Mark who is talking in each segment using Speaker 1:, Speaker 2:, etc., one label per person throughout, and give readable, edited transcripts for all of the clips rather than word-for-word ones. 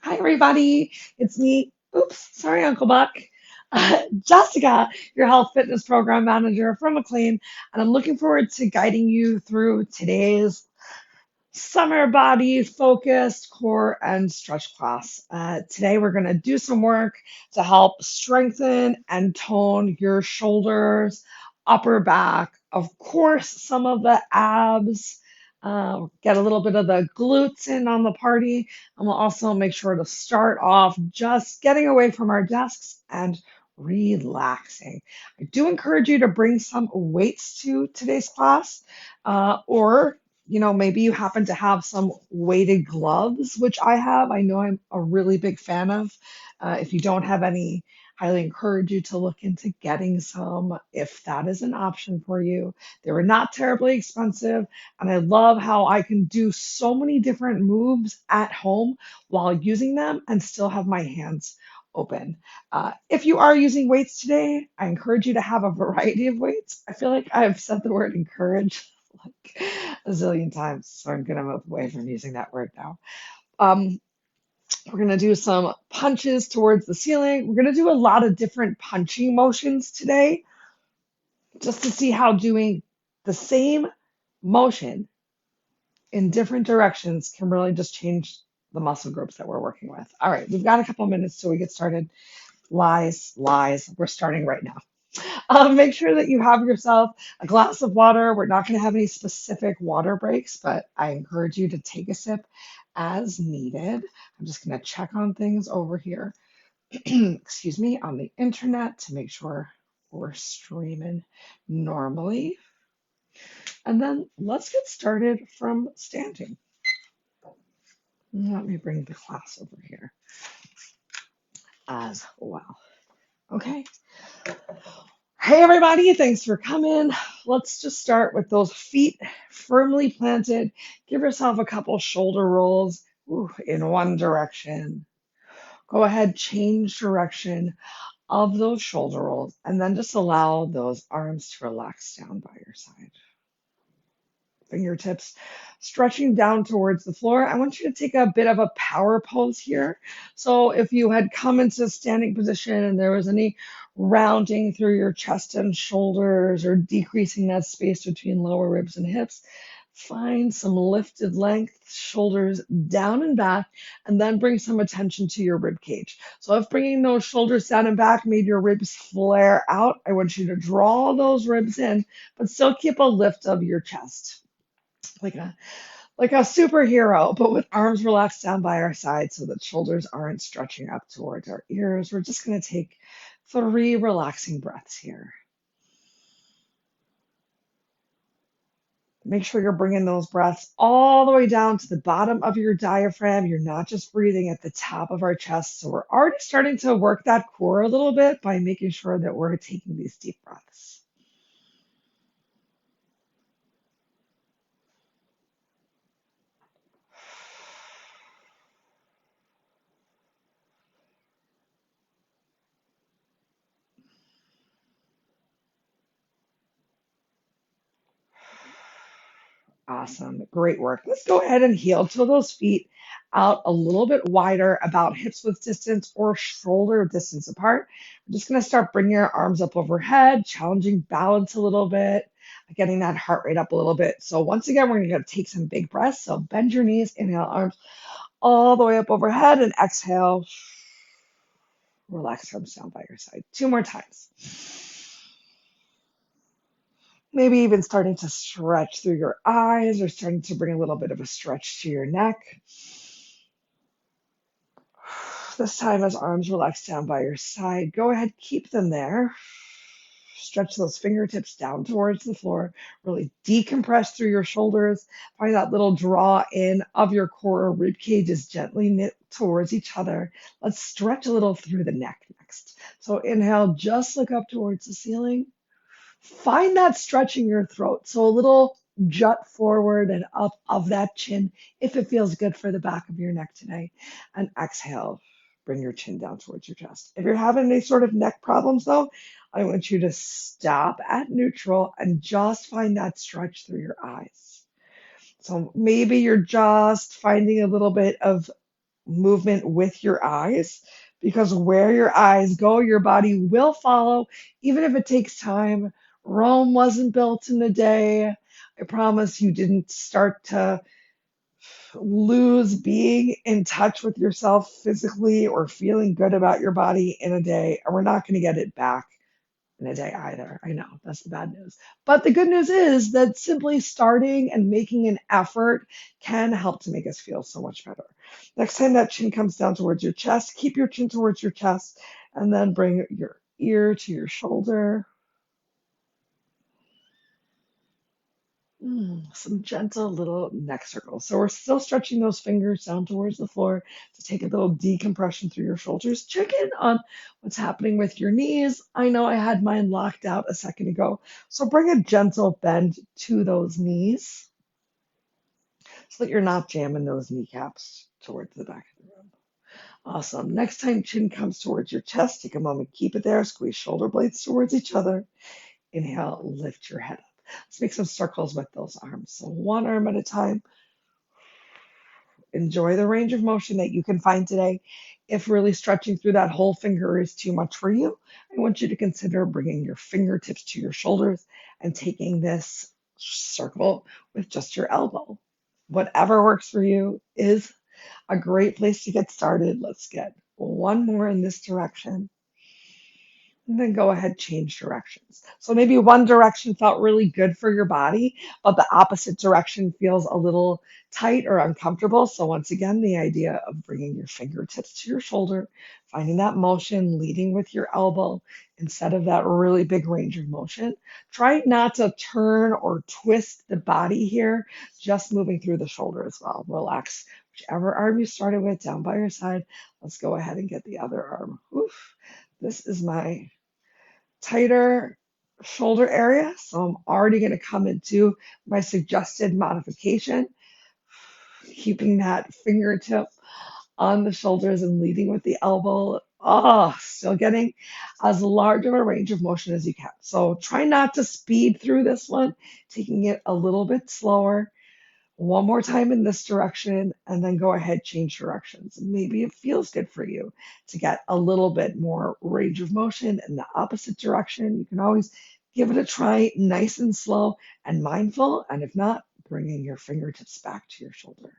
Speaker 1: Hi, everybody. It's me. Oops, sorry, Uncle Buck. Jessica, your health fitness program manager from McLean, and I'm looking forward to guiding you through today's summer body focused core and stretch class. Today, we're going to do some work to help strengthen and tone your shoulders, upper back, of course, some of the abs. Get a little bit of the glutes in on the party, and we'll also make sure to start off just getting away from our desks and relaxing. I do encourage you to bring some weights to today's class, or maybe you happen to have some weighted gloves, which I have. I know I'm a really big fan of. If you don't have any, highly encourage you to look into getting some if that is an option for you. They were not terribly expensive, and I love how I can do so many different moves at home while using them and still have my hands open. If you are using weights today, I encourage you to have a variety of weights. I feel like I've said the word encourage like a zillion times, so I'm gonna move away from using that word now. Um, we're gonna do some punches towards the ceiling. We're gonna do a lot of different punching motions today, just to see how doing the same motion in different directions can really just change the muscle groups that we're working with. All right, we've got a couple minutes till we get started. Lies, lies. We're starting right now. Make sure that you have yourself a glass of water. We're not going to have any specific water breaks, but I encourage you to take a sip as needed. I'm just going to check on things over here, excuse me, on the internet to make sure we're streaming normally. And then let's get started from standing. Let me bring the class over here as well. Okay. Hey everybody, thanks for coming. Let's just start with those feet firmly planted. Give yourself a couple shoulder rolls in one direction. Go ahead, change direction of those shoulder rolls, and then just allow those arms to relax down by your side. Fingertips stretching down towards the floor. I want you to take a bit of a power pose here. So if you had come into a standing position and there was any rounding through your chest and shoulders or decreasing that space between lower ribs and hips, find some lifted length, shoulders down and back, and then bring some attention to your rib cage. So if bringing those shoulders down and back made your ribs flare out, I want you to draw those ribs in, but still keep a lift of your chest like a superhero, but with arms relaxed down by our sides so that shoulders aren't stretching up towards our ears. We're just going to take 3 relaxing breaths here. Make sure you're bringing those breaths all the way down to the bottom of your diaphragm. You're not just breathing at the top of our chest. So we're already starting to work that core a little bit by making sure that we're taking these deep breaths. Awesome. Great work. Let's go ahead and heel to those feet out a little bit wider, about hips width distance or shoulder distance apart. I'm just going to start bringing our arms up overhead, challenging balance a little bit, getting that heart rate up a little bit. So once again, we're going to take some big breaths. So bend your knees, inhale, arms all the way up overhead, and exhale. Relax arms down by your side. 2 more times. Maybe even starting to stretch through your eyes or starting to bring a little bit of a stretch to your neck. This time as arms relax down by your side, go ahead, keep them there. Stretch those fingertips down towards the floor. Really decompress through your shoulders. Find that little draw in of your core. Rib cages gently knit towards each other. Let's stretch a little through the neck next. So inhale, just look up towards the ceiling. Find that stretch in your throat. So a little jut forward and up of that chin if it feels good for the back of your neck today. And exhale, bring your chin down towards your chest. If you're having any sort of neck problems though, I want you to stop at neutral and just find that stretch through your eyes. So maybe you're just finding a little bit of movement with your eyes, because where your eyes go, your body will follow, even if it takes time. Rome wasn't built in a day. I promise you didn't start to lose being in touch with yourself physically or feeling good about your body in a day, and we're not going to get it back in a day either. I know that's the bad news. But the good news is that simply starting and making an effort can help to make us feel so much better. Next time that chin comes down towards your chest, keep your chin towards your chest and then bring your ear to your shoulder. Some gentle little neck circles. So we're still stretching those fingers down towards the floor to take a little decompression through your shoulders. Check in on what's happening with your knees. I know I had mine locked out a second ago. So bring a gentle bend to those knees so that you're not jamming those kneecaps towards the back of the room. Awesome. Next time chin comes towards your chest, take a moment, keep it there, squeeze shoulder blades towards each other. Inhale, lift your head up. Let's make some circles with those arms. So one arm at a time. Enjoy the range of motion that you can find today. If really stretching through that whole finger is too much for you, I want you to consider bringing your fingertips to your shoulders and taking this circle with just your elbow. Whatever works for you is a great place to get started. Let's get one more in this direction. And then go ahead, change directions. So maybe one direction felt really good for your body, but the opposite direction feels a little tight or uncomfortable. So once again, the idea of bringing your fingertips to your shoulder, finding that motion, leading with your elbow instead of that really big range of motion. Try not to turn or twist the body here, just moving through the shoulder as well. Relax whichever arm you started with down by your side. Let's go ahead and get the other arm. Oof. This is my tighter shoulder area. So I'm already going to come into my suggested modification, keeping that fingertip on the shoulders and leading with the elbow. Still getting as large of a range of motion as you can. So try not to speed through this one, taking it a little bit slower. One more time in this direction, and then go ahead, change directions. Maybe it feels good for you to get a little bit more range of motion in the opposite direction. You can always give it a try, nice and slow and mindful. And if not, bringing your fingertips back to your shoulder.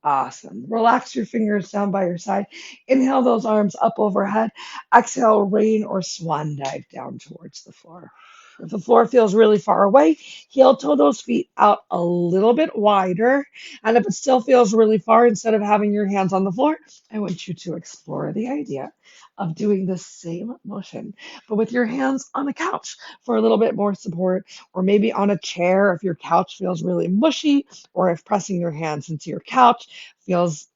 Speaker 1: Awesome. Relax your fingers down by your side. Inhale those arms up overhead. Exhale, rain or swan dive down towards the floor. If the floor feels really far away, heel toe those feet out a little bit wider. And if it still feels really far, instead of having your hands on the floor, I want you to explore the idea of doing the same motion, but with your hands on the couch for a little bit more support, or maybe on a chair if your couch feels really mushy, or if pressing your hands into your couch feels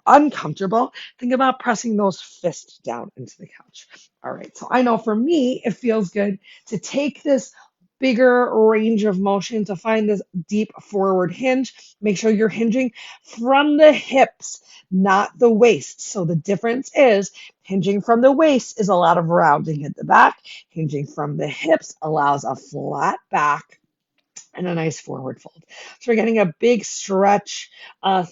Speaker 1: uncomfortable, think about pressing those fists down into the couch. All right, so I know for me, it feels good to take this bigger range of motion to find this deep forward hinge. Make sure you're hinging from the hips, not the waist. So the difference is hinging from the waist is a lot of rounding at the back. Hinging from the hips allows a flat back and a nice forward fold. So we're getting a big stretch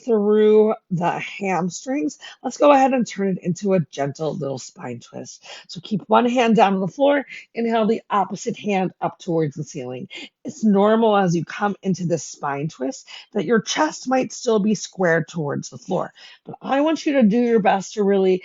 Speaker 1: through the hamstrings. Let's go ahead and turn it into a gentle little spine twist. So keep one hand down on the floor, inhale the opposite hand up towards the ceiling. It's normal as you come into this spine twist that your chest might still be squared towards the floor. But I want you to do your best to really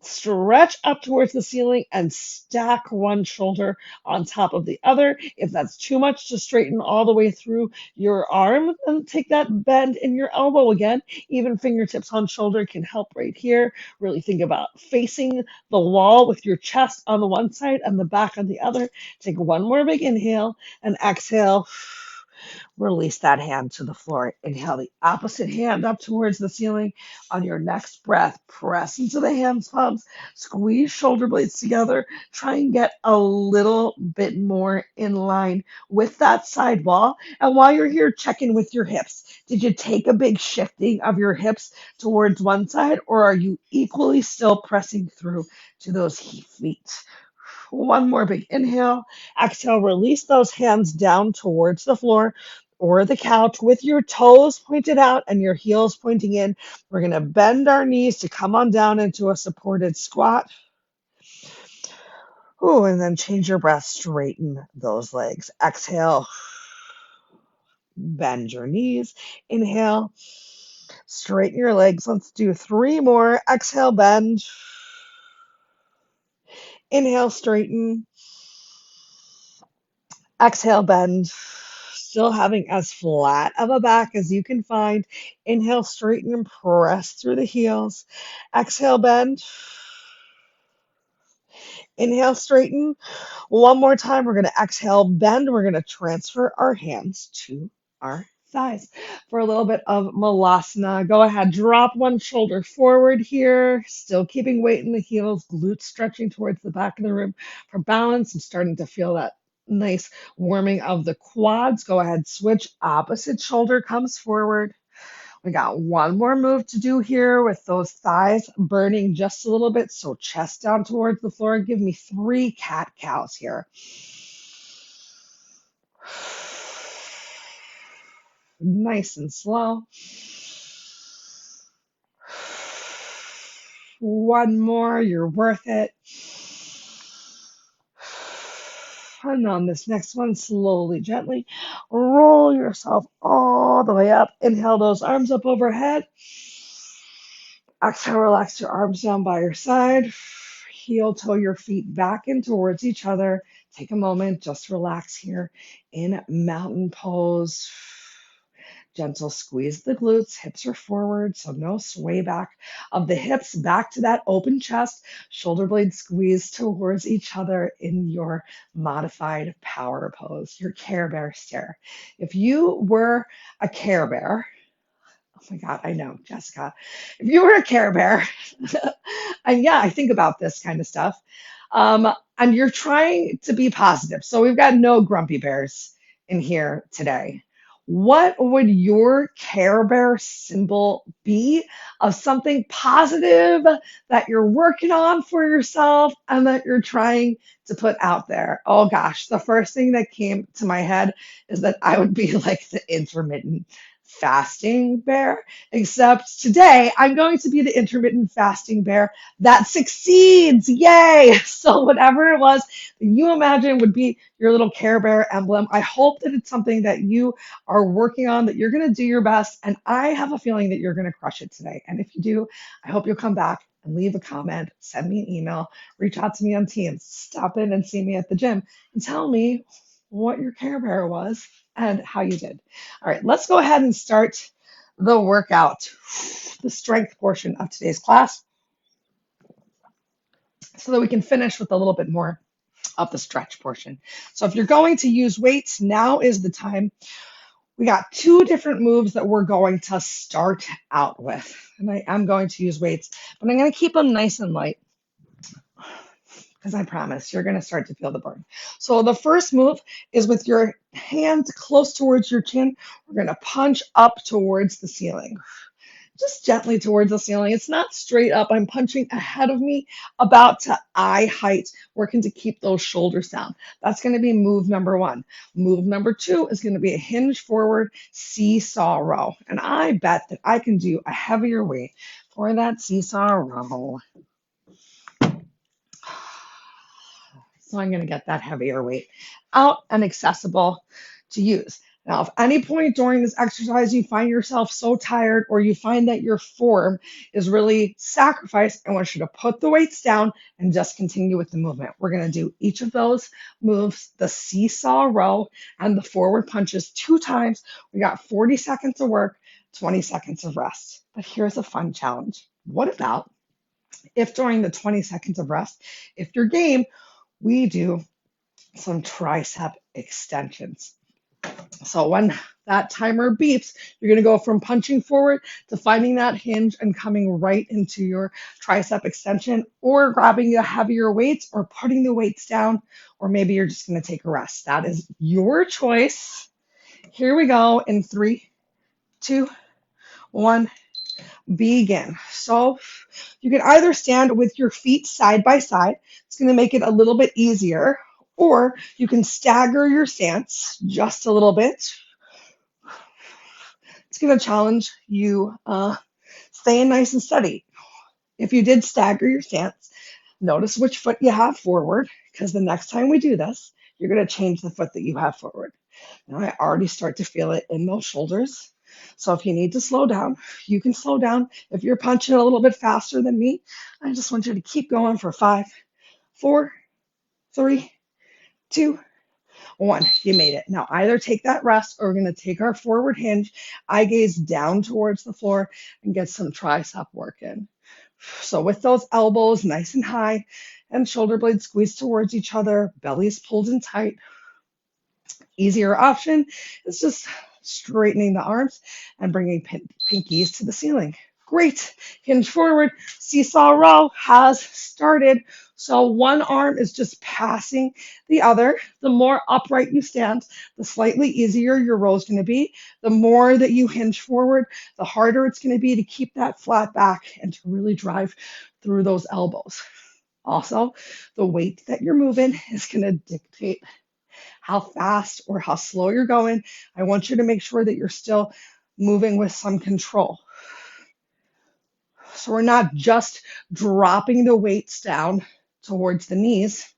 Speaker 1: stretch up towards the ceiling and stack one shoulder on top of the other. If that's too much to straighten all the way through your arm, then take that bend in your elbow again. Even fingertips on shoulder can help right here. Really think about facing the wall with your chest on the one side and the back on the other. Take one more big inhale and exhale. Release that hand to the floor. Inhale the opposite hand up towards the ceiling. On your next breath, press into the hands palms, squeeze shoulder blades together. Try and get a little bit more in line with that side wall. And while you're here, check in with your hips. Did you take a big shifting of your hips towards one side, or are you equally still pressing through to those feet? One more big inhale. Exhale, release those hands down towards the floor or the couch with your toes pointed out and your heels pointing in. We're going to bend our knees to come on down into a supported squat. Ooh, and then change your breath, straighten those legs. Exhale, bend your knees. Inhale, straighten your legs. Let's do 3 more. Exhale, bend. Inhale, straighten. Exhale, bend. Still having as flat of a back as you can find. Inhale, straighten and press through the heels. Exhale, bend. Inhale, straighten. One more time. We're going to exhale, bend. We're going to transfer our hands to our thighs for a little bit of Malasana. Go ahead, drop one shoulder forward here, still keeping weight in the heels, glutes stretching towards the back of the room for balance. I'm starting to feel that nice warming of the quads. Go ahead, switch. Opposite shoulder comes forward. We got one more move to do here with those thighs burning just a little bit. So chest down towards the floor. Give me 3 cat-cows here. Nice and slow. One more, you're worth it. And on this next one, slowly, gently, roll yourself all the way up. Inhale those arms up overhead. Exhale, relax your arms down by your side. Heel toe your feet back in towards each other. Take a moment, just relax here in mountain pose. Gentle squeeze the glutes, hips are forward, so no sway back of the hips, back to that open chest, shoulder blades squeeze towards each other in your modified power pose, your Care Bear stare. If you were a Care Bear, oh my God, I know, Jessica. If you were a Care Bear, and yeah, I think about this kind of stuff, and you're trying to be positive. So we've got no grumpy bears in here today. What would your Care Bear symbol be of something positive that you're working on for yourself and that you're trying to put out there? Oh gosh, the first thing that came to my head is that I would be like the intermittent fasting bear, except today I'm going to be the intermittent fasting bear that succeeds. Yay! So whatever it was that you imagine would be your little Care Bear emblem, I hope that it's something that you are working on, that you're going to do your best, and I have a feeling that you're going to crush it today. And if you do, I hope you'll come back and leave a comment, send me an email, reach out to me on Teams, stop in and see me at the gym, and tell me what your Care Bear was and how you did. All right, let's go ahead and start the workout, the strength portion of today's class, so that we can finish with a little bit more of the stretch portion. So if you're going to use weights, now is the time. We got 2 different moves that we're going to start out with. And I am going to use weights, but I'm going to keep them nice and light because I promise you're going to start to feel the burn. So the first move is with your hands close towards your chin. We're going to punch up towards the ceiling. Just gently towards the ceiling. It's not straight up. I'm punching ahead of me, about to eye height, working to keep those shoulders down. That's going to be move number 1. Move number 2 is going to be a hinge forward seesaw row. And I bet that I can do a heavier weight for that seesaw row. So I'm going to get that heavier weight out and accessible to use. Now, if any point during this exercise you find yourself so tired or you find that your form is really sacrificed, I want you to put the weights down and just continue with the movement. We're going to do each of those moves, the seesaw row and the forward punches 2 times. We got 40 seconds of work, 20 seconds of rest. But here's a fun challenge. What about if during the 20 seconds of rest, if you're game, we do some tricep extensions. So when that timer beeps, you're going to go from punching forward to finding that hinge and coming right into your tricep extension, or grabbing a heavier weights or putting the weights down, or maybe you're just going to take a rest. That is your choice. Here we go in 3, 2, 1. Begin. So you can either stand with your feet side by side. It's going to make it a little bit easier. Or you can stagger your stance just a little bit. It's going to challenge you staying nice and steady. If you did stagger your stance, notice which foot you have forward, because the next time we do this, you're going to change the foot that you have forward. Now I already start to feel it in those shoulders. So if you need to slow down, you can slow down. If you're punching a little bit faster than me, I just want you to keep going for 5, 4, 3, 2, 1. You made it. Now either take that rest or we're going to take our forward hinge, eye gaze down towards the floor, and get some tricep work in. So with those elbows nice and high and shoulder blades squeezed towards each other, belly's pulled in tight. Easier option is just straightening the arms and bringing pinkies to the ceiling. Great. Hinge forward. Seesaw row has started. So one arm is just passing the other. The more upright you stand, the slightly easier your row is going to be. The more that you hinge forward, the harder it's going to be to keep that flat back and to really drive through those elbows. Also, the weight that you're moving is going to dictate how fast or how slow you're going. I want you to make sure that you're still moving with some control. So we're not just dropping the weights down towards the knees.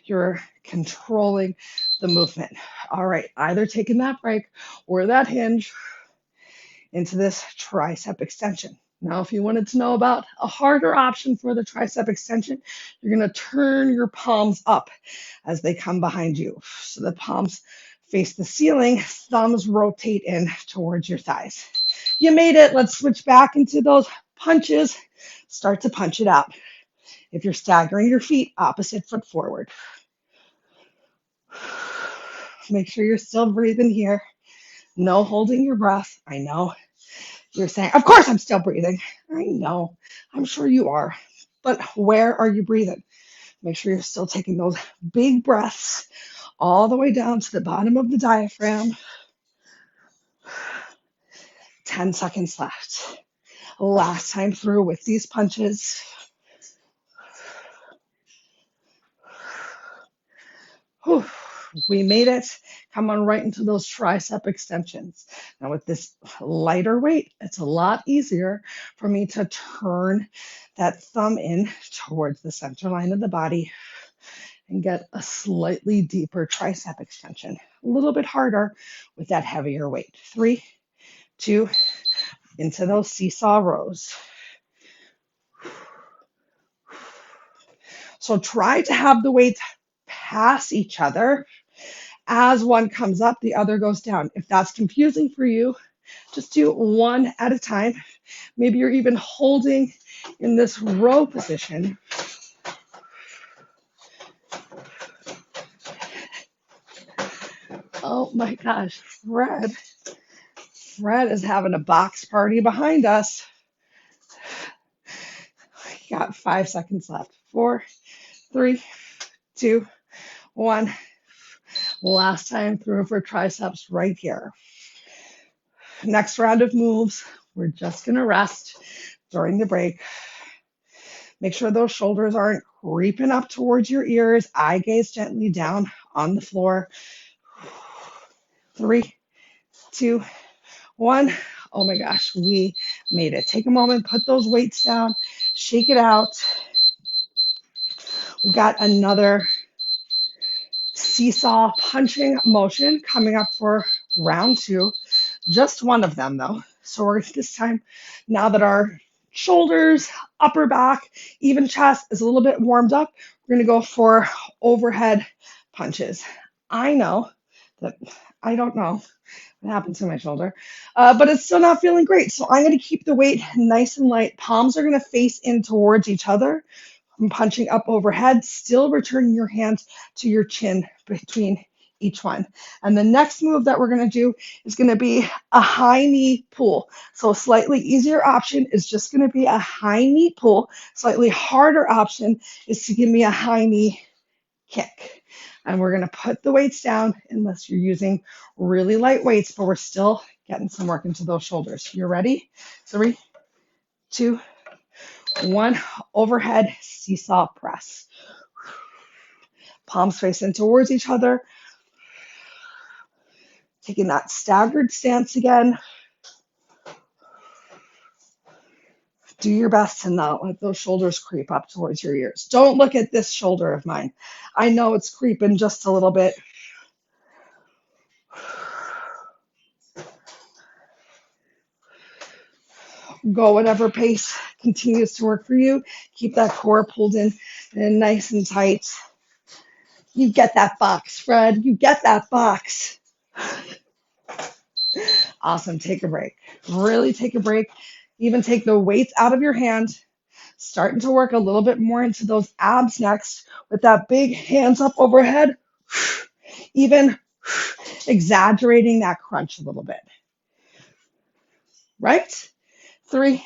Speaker 1: You're controlling the movement. All right, either taking that break or that hinge into this tricep extension. Now, if you wanted to know about a harder option for the tricep extension, you're going to turn your palms up as they come behind you. So the palms face the ceiling, thumbs rotate in towards your thighs. You made it. Let's switch back into those punches. Start to punch it out. If you're staggering your feet, opposite foot forward. Make sure you're still breathing here. No holding your breath. I know. You're saying, of course I'm still breathing. I know. I'm sure you are. But where are you breathing? Make sure you're still taking those big breaths all the way down to the bottom of the diaphragm. 10 seconds left. Last time through with these punches. Whew. We made it. Come on right into those tricep extensions. Now with this lighter weight, it's a lot easier for me to turn that thumb in towards the center line of the body and get a slightly deeper tricep extension. A little bit harder with that heavier weight. 3, 2, into those seesaw rows. So try to have the weights pass each other. As one comes up, the other goes down. If that's confusing for you, just do one at a time. Maybe you're even holding in this row position. Oh my gosh, Fred is having a box party behind us. We got 5 seconds left. 4, 3, 2, 1. Last time through for triceps right here. Next round of moves, we're just going to rest during the break. Make sure those shoulders aren't creeping up towards your ears. Eye gaze gently down on the floor. 3, 2, 1. Oh my gosh, we made it. Take a moment, put those weights down, shake it out. We've got another seesaw punching motion coming up for round 2. Just one of them though. So we're this time, now that our shoulders, upper back, even chest is a little bit warmed up, we're going to go for overhead punches. I know that I don't know what happened to my shoulder, but it's still not feeling great. So I'm going to keep the weight nice and light. Palms are going to face in towards each other. I'm punching up overhead, still returning your hands to your chin between each one. And the next move that we're going to do is going to be a high knee pull. So a slightly easier option is just going to be a high knee pull. Slightly harder option is to give me a high knee kick. And we're going to put the weights down unless you're using really light weights, but we're still getting some work into those shoulders. You ready? 3, 2, one overhead seesaw press. Palms facing towards each other. Taking that staggered stance again. Do your best to not let those shoulders creep up towards your ears. Don't look at this shoulder of mine. I know it's creeping just a little bit. Go whatever pace continues to work for you. Keep that core pulled in and nice and tight. You get that box, Fred. You get that box. Awesome. Take a break. Really take a break. Even take the weights out of your hand. Starting to work a little bit more into those abs next with that big hands up overhead. Even exaggerating that crunch a little bit. Right? 3,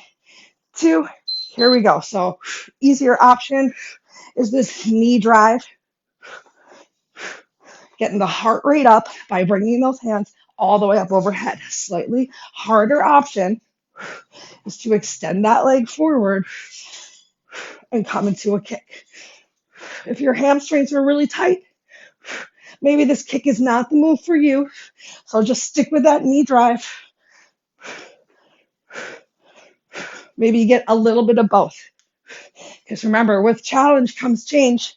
Speaker 1: 2, here we go. So easier option is this knee drive. Getting the heart rate up by bringing those hands all the way up overhead. Slightly harder option is to extend that leg forward and come into a kick. If your hamstrings are really tight, maybe this kick is not the move for you. So just stick with that knee drive. Maybe you get a little bit of both. Because remember, with challenge comes change.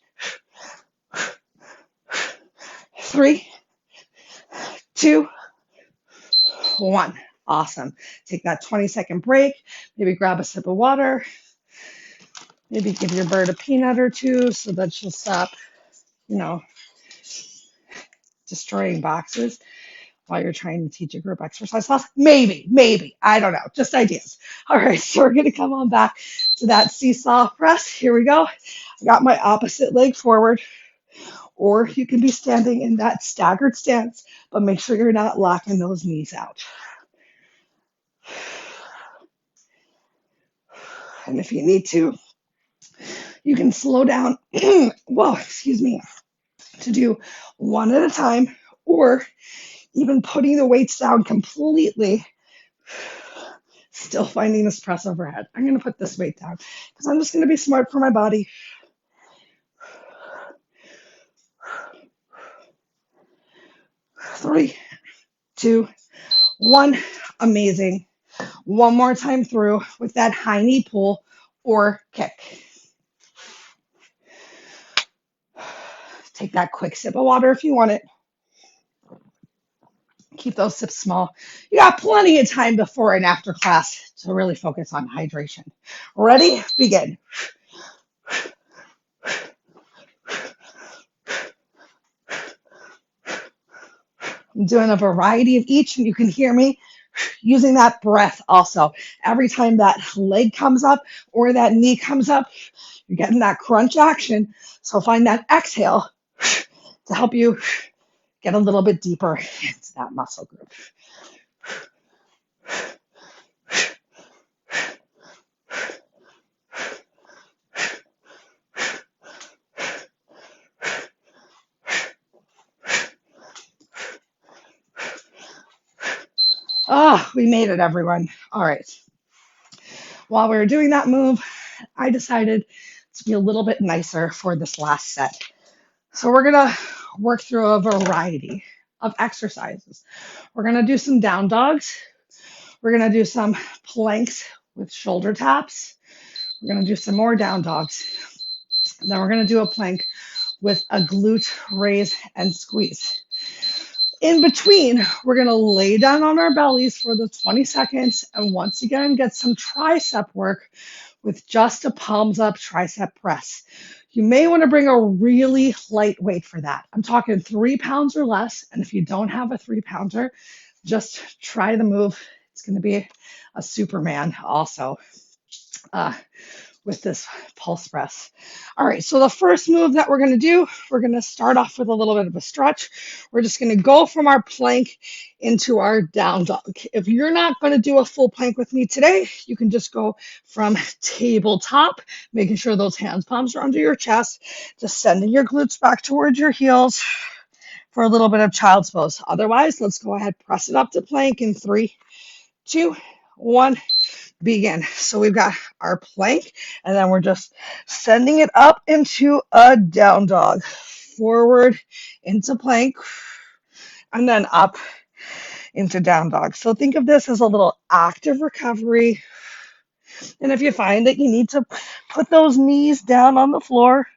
Speaker 1: 3, 2, 1. Awesome. Take that 20-second break. Maybe grab a sip of water. Maybe give your bird a peanut or two so that she'll stop, destroying boxes while you're trying to teach a group exercise class. Maybe. I don't know. Just ideas. All right. So we're going to come on back to that seesaw press. Here we go. I got my opposite leg forward. Or you can be standing in that staggered stance, but make sure you're not locking those knees out. And if you need to, you can slow down, to do one at a time, or even putting the weights down completely, still finding this press overhead. I'm going to put this weight down because I'm just going to be smart for my body. 3, 2, 1. Amazing. One more time through with that high knee pull or kick. Take that quick sip of water if you want it. Keep those sips small. You got plenty of time before and after class to really focus on hydration. Ready? Begin. I'm doing a variety of each, and you can hear me using that breath also. Every time that leg comes up or that knee comes up, you're getting that crunch action. So find that exhale to help you get a little bit deeper into that muscle group. We made it, everyone. All right. While we were doing that move, I decided to be a little bit nicer for this last set. So we're going to work through a variety of exercises. We're going to do some down dogs. We're going to do some planks with shoulder taps. We're going to do some more down dogs. And then we're going to do a plank with a glute raise and squeeze. In between, we're going to lay down on our bellies for the 20 seconds and once again get some tricep work with just a palms up tricep press. You may want to bring a really light weight for that. I'm talking 3 pounds or less. And if you don't have a 3-pounder, just try the move. It's going to be a Superman also with this pulse press. All right, so the first move that we're going to do, we're going to start off with a little bit of a stretch. We're just going to go from our plank into our down dog. If you're not going to do a full plank with me today, you can just go from tabletop, making sure those hands palms are under your chest, just sending your glutes back towards your heels for a little bit of child's pose. Otherwise, let's go ahead, press it up to plank in 3, 2, 1. begin. So we've got our plank, and then we're just sending it up into a down dog. Forward into plank, and then up into down dog. So think of this as a little active recovery. And if you find that you need to put those knees down on the floor,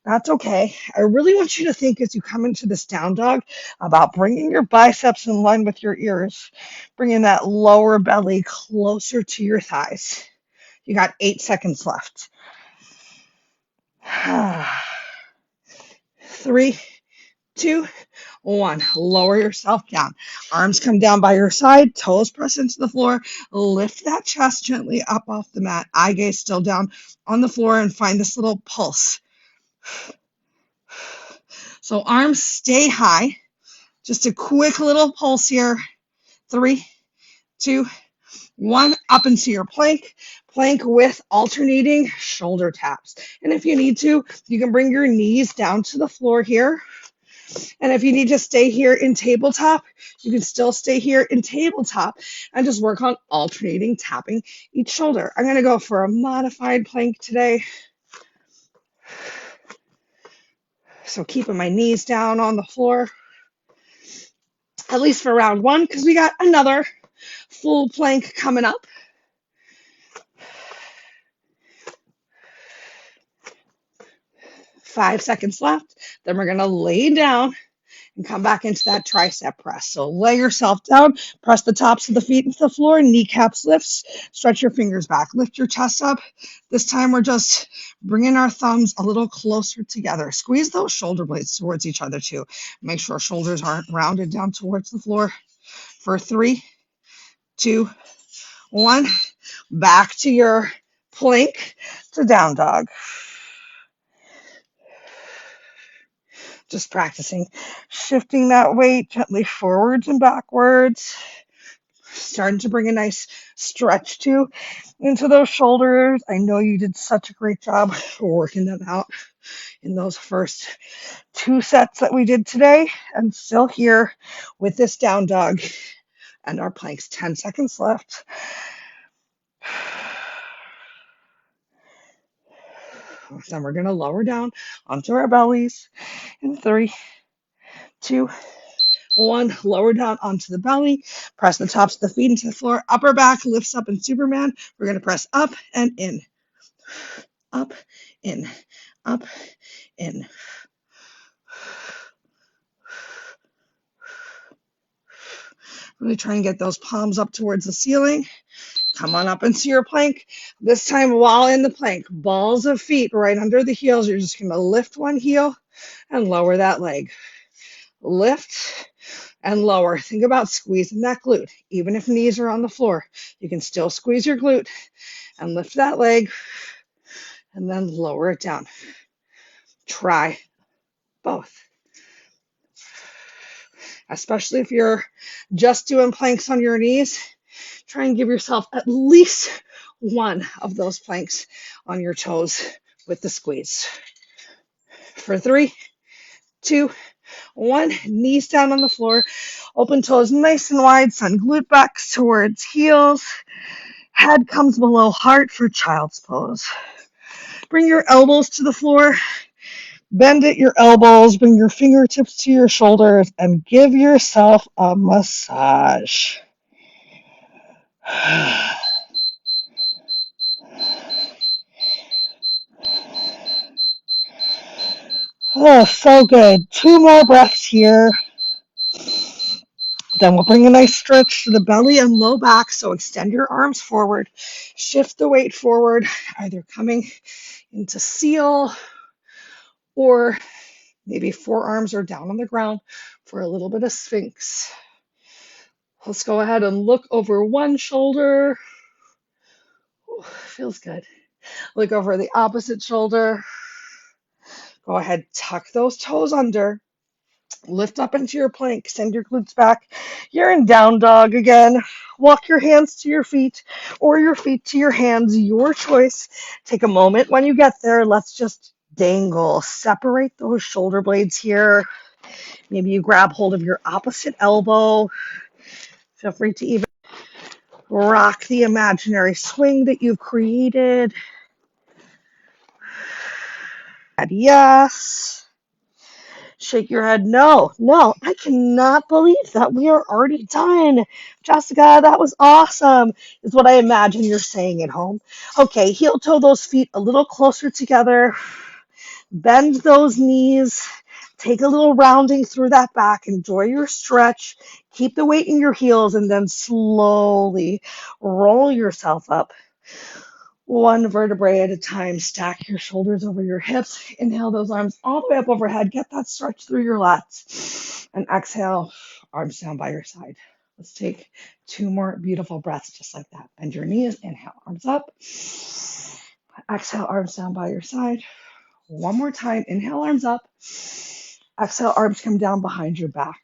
Speaker 1: that's okay. I really want you to think as you come into this down dog about bringing your biceps in line with your ears, bringing that lower belly closer to your thighs. You got 8 seconds left. 3, 2, 1. Lower yourself down. Arms come down by your side, toes press into the floor. Lift that chest gently up off the mat. Eye gaze still down on the floor, and find this little pulse. So arms stay high. Just a quick little pulse here. 3, 2, 1. Up into your plank. Plank with alternating shoulder taps. And if you need to, you can bring your knees down to the floor here. And if you need to stay here in tabletop, you can still stay here in tabletop and just work on alternating tapping each shoulder. I'm going to go for a modified plank today. So keeping my knees down on the floor, at least for round 1, because we got another full plank coming up. 5 seconds left. Then we're going to lay down and come back into that tricep press. So lay yourself down, press the tops of the feet into the floor, kneecaps lifts, stretch your fingers back, lift your chest up. This time we're just bringing our thumbs a little closer together. Squeeze those shoulder blades towards each other too. Make sure shoulders aren't rounded down towards the floor. For 3, 2, 1, back to your plank to down dog. Just practicing shifting that weight gently forwards and backwards. Starting to bring a nice stretch too into those shoulders. I know you did such a great job working them out in those first 2 sets that we did today. And still here with this down dog and our planks. 10 seconds left. Then we're going to lower down onto our bellies in 3, 2, 1. Lower down onto the belly. Press the tops of the feet into the floor. Upper back lifts up in Superman. We're going to press up and in. Up, in, up, in. Really try and get those palms up towards the ceiling. Come on up into your plank. This time while in the plank, balls of feet right under the heels. You're just going to lift one heel and lower that leg. Lift and lower. Think about squeezing that glute. Even if knees are on the floor, you can still squeeze your glute and lift that leg and then lower it down. Try both. Especially if you're just doing planks on your knees, try and give yourself at least one of those planks on your toes with the squeeze. For 3, 2, 1, knees down on the floor, open toes nice and wide, send glute backs towards heels, head comes below heart for child's pose. Bring your elbows to the floor, bend at your elbows, bring your fingertips to your shoulders, and give yourself a massage. Oh, so good. 2 more breaths here. Then we'll bring a nice stretch to the belly and low back. So extend your arms forward. Shift the weight forward, either coming into seal or maybe forearms are down on the ground for a little bit of Sphinx. Let's go ahead and look over one shoulder. Ooh, feels good. Look over the opposite shoulder. Go ahead, tuck those toes under. Lift up into your plank. Send your glutes back. You're in down dog again. Walk your hands to your feet or your feet to your hands. Your choice. Take a moment when you get there. Let's just dangle. Separate those shoulder blades here. Maybe you grab hold of your opposite elbow. Feel free to even Rock the imaginary swing that you've created. Yes. Shake your head. No, no, I cannot believe that we are already done. Jessica, that was awesome, is what I imagine you're saying at home. Okay, heel toe those feet a little closer together. Bend those knees. Take a little rounding through that back. Enjoy your stretch. Keep the weight in your heels and then slowly roll yourself up. One vertebrae at a time. Stack your shoulders over your hips. Inhale those arms all the way up overhead. Get that stretch through your lats. And exhale, arms down by your side. Let's take two more beautiful breaths just like that. Bend your knees. Inhale, arms up. Exhale, arms down by your side. One more time. Inhale, arms up. Exhale, arms come down behind your back.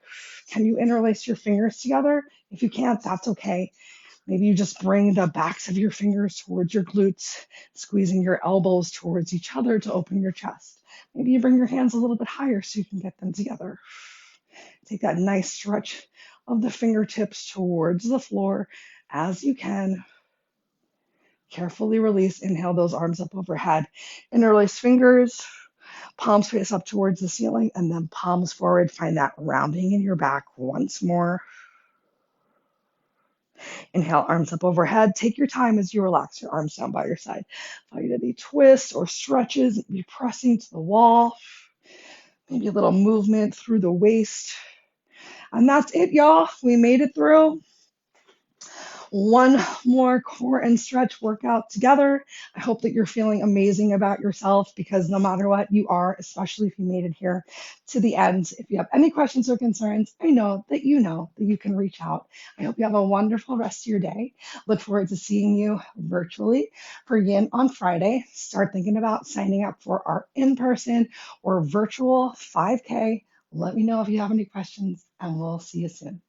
Speaker 1: Can you interlace your fingers together? If you can't, that's okay. Maybe you just bring the backs of your fingers towards your glutes, squeezing your elbows towards each other to open your chest. Maybe you bring your hands a little bit higher so you can get them together. Take that nice stretch of the fingertips towards the floor as you can. Carefully release. Inhale those arms up overhead. Interlace fingers, palms face up towards the ceiling, and then palms forward. Find that rounding in your back once more. Inhale, arms up overhead. Take your time as you relax your arms down by your side. Find any twists or stretches, be pressing to the wall. Maybe a little movement through the waist. And that's it, y'all. We made it through. One more core and stretch workout together. I hope that you're feeling amazing about yourself because no matter what, you are, especially if you made it here to the end. If you have any questions or concerns, I know that you can reach out. I hope you have a wonderful rest of your day. Look forward to seeing you virtually for Yin on Friday. Start thinking about signing up for our in-person or virtual 5K. Let me know if you have any questions, and we'll see you soon.